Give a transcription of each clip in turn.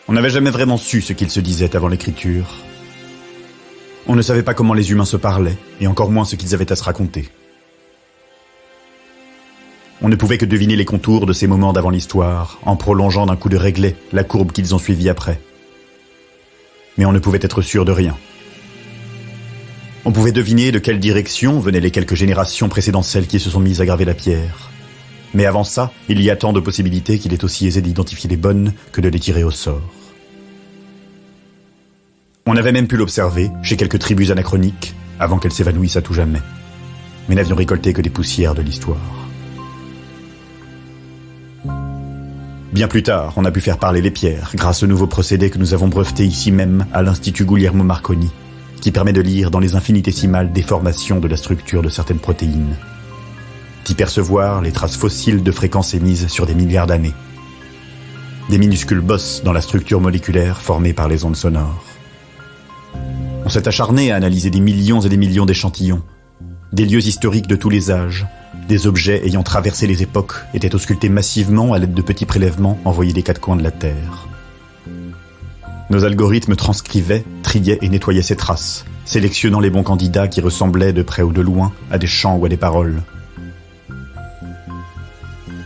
On n'avait jamais vraiment su ce qu'ils se disaient avant l'écriture. On ne savait pas comment les humains se parlaient, et encore moins ce qu'ils avaient à se raconter. On ne pouvait que deviner les contours de ces moments d'avant l'histoire, en prolongeant d'un coup de réglet la courbe qu'ils ont suivie après. Mais on ne pouvait être sûr de rien. On pouvait deviner de quelle direction venaient les quelques générations précédant celles qui se sont mises à graver la pierre. Mais avant ça, il y a tant de possibilités qu'il est aussi aisé d'identifier les bonnes que de les tirer au sort. On avait même pu l'observer chez quelques tribus anachroniques, avant qu'elles s'évanouissent à tout jamais. Mais n'avions récolté que des poussières de l'histoire. Bien plus tard, on a pu faire parler les pierres, grâce au nouveau procédé que nous avons breveté ici même à l'Institut Guglielmo Marconi, qui permet de lire dans les infinitésimales déformations de la structure de certaines protéines, d'y percevoir les traces fossiles de fréquences émises sur des milliards d'années, des minuscules bosses dans la structure moléculaire formée par les ondes sonores. On s'est acharné à analyser des millions et des millions d'échantillons, des lieux historiques de tous les âges, des objets ayant traversé les époques étaient auscultés massivement à l'aide de petits prélèvements envoyés des quatre coins de la Terre. Nos algorithmes transcrivaient, triaient et nettoyaient ces traces, sélectionnant les bons candidats qui ressemblaient de près ou de loin à des chants ou à des paroles.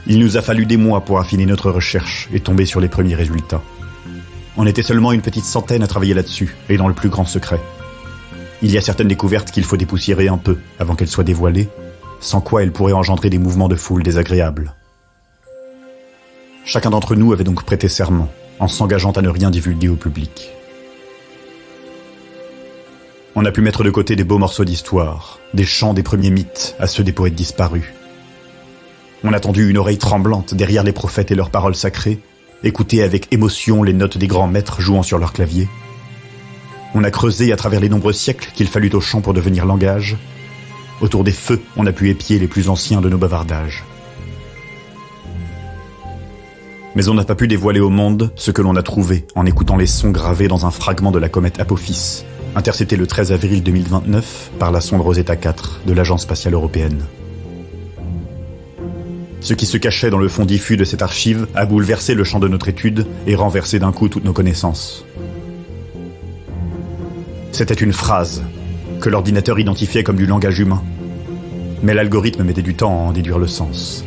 Il nous a fallu des mois pour affiner notre recherche et tomber sur les premiers résultats. On était seulement une petite centaine à travailler là-dessus, et dans le plus grand secret. Il y a certaines découvertes qu'il faut dépoussiérer un peu avant qu'elles soient dévoilées, sans quoi elles pourraient engendrer des mouvements de foule désagréables. Chacun d'entre nous avait donc prêté serment, en s'engageant à ne rien divulguer au public. On a pu mettre de côté des beaux morceaux d'histoire, des chants des premiers mythes à ceux des poètes disparus. On a tendu une oreille tremblante derrière les prophètes et leurs paroles sacrées, écouté avec émotion les notes des grands maîtres jouant sur leur clavier. On a creusé à travers les nombreux siècles qu'il fallut au chant pour devenir langage. Autour des feux, on a pu épier les plus anciens de nos bavardages. Mais on n'a pas pu dévoiler au monde ce que l'on a trouvé en écoutant les sons gravés dans un fragment de la comète Apophis, intercepté le 13 avril 2029 par la sonde Rosetta 4 de l'Agence spatiale européenne. Ce qui se cachait dans le fond diffus de cette archive a bouleversé le champ de notre étude et renversé d'un coup toutes nos connaissances. C'était une phrase que l'ordinateur identifiait comme du langage humain, mais l'algorithme mettait du temps à en déduire le sens.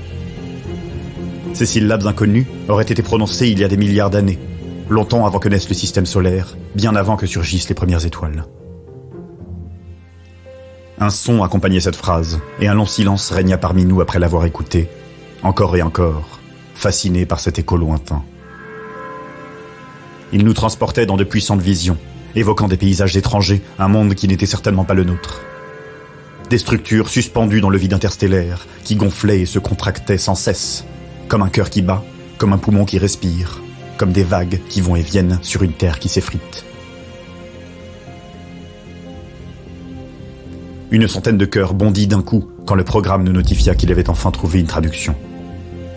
Ces syllabes inconnues auraient été prononcées il y a des milliards d'années, longtemps avant que naisse le système solaire, bien avant que surgissent les premières étoiles. Un son accompagnait cette phrase, et un long silence régna parmi nous après l'avoir écouté, encore et encore, fasciné par cet écho lointain. Il nous transportait dans de puissantes visions, évoquant des paysages étrangers, un monde qui n'était certainement pas le nôtre. Des structures suspendues dans le vide interstellaire, qui gonflaient et se contractaient sans cesse, comme un cœur qui bat, comme un poumon qui respire, comme des vagues qui vont et viennent sur une terre qui s'effrite. Une centaine de cœurs bondit d'un coup quand le programme nous notifia qu'il avait enfin trouvé une traduction,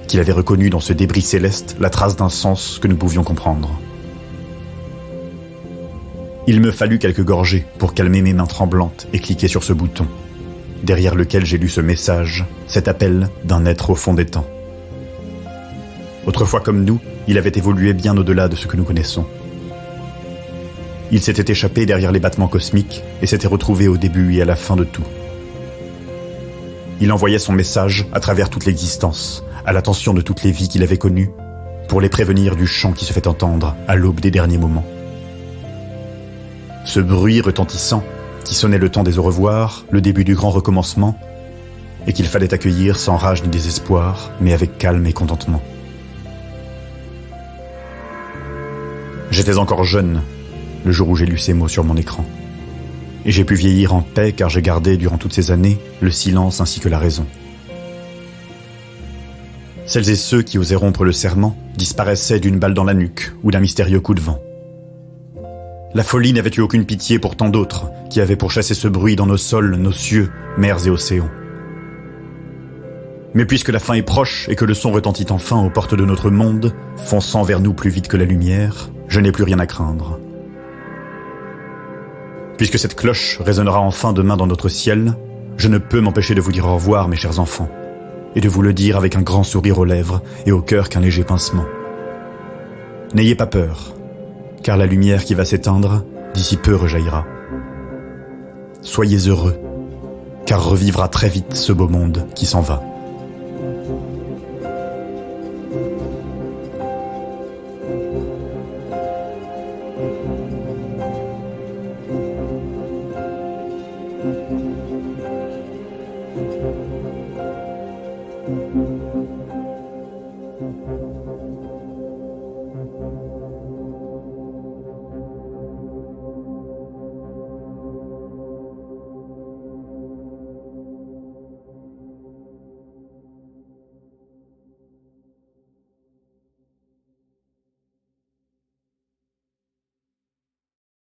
qu'il avait reconnu dans ce débris céleste la trace d'un sens que nous pouvions comprendre. Il me fallut quelques gorgées pour calmer mes mains tremblantes et cliquer sur ce bouton, derrière lequel j'ai lu ce message, cet appel d'un être au fond des temps. Autrefois comme nous, il avait évolué bien au-delà de ce que nous connaissons. Il s'était échappé derrière les battements cosmiques et s'était retrouvé au début et à la fin de tout. Il envoyait son message à travers toute l'existence, à l'attention de toutes les vies qu'il avait connues, pour les prévenir du chant qui se fait entendre à l'aube des derniers moments. Ce bruit retentissant, qui sonnait le temps des au revoir, le début du grand recommencement, et qu'il fallait accueillir sans rage ni désespoir, mais avec calme et contentement. J'étais encore jeune, le jour où j'ai lu ces mots sur mon écran. Et j'ai pu vieillir en paix car j'ai gardé, durant toutes ces années, le silence ainsi que la raison. Celles et ceux qui osaient rompre le serment disparaissaient d'une balle dans la nuque ou d'un mystérieux coup de vent. La folie n'avait eu aucune pitié pour tant d'autres qui avaient pourchassé ce bruit dans nos sols, nos cieux, mers et océans. Mais puisque la fin est proche et que le son retentit enfin aux portes de notre monde, fonçant vers nous plus vite que la lumière, je n'ai plus rien à craindre. Puisque cette cloche résonnera enfin demain dans notre ciel, je ne peux m'empêcher de vous dire au revoir, mes chers enfants, et de vous le dire avec un grand sourire aux lèvres et au cœur qu'un léger pincement. N'ayez pas peur, car la lumière qui va s'éteindre, d'ici peu rejaillira. Soyez heureux, car revivra très vite ce beau monde qui s'en va.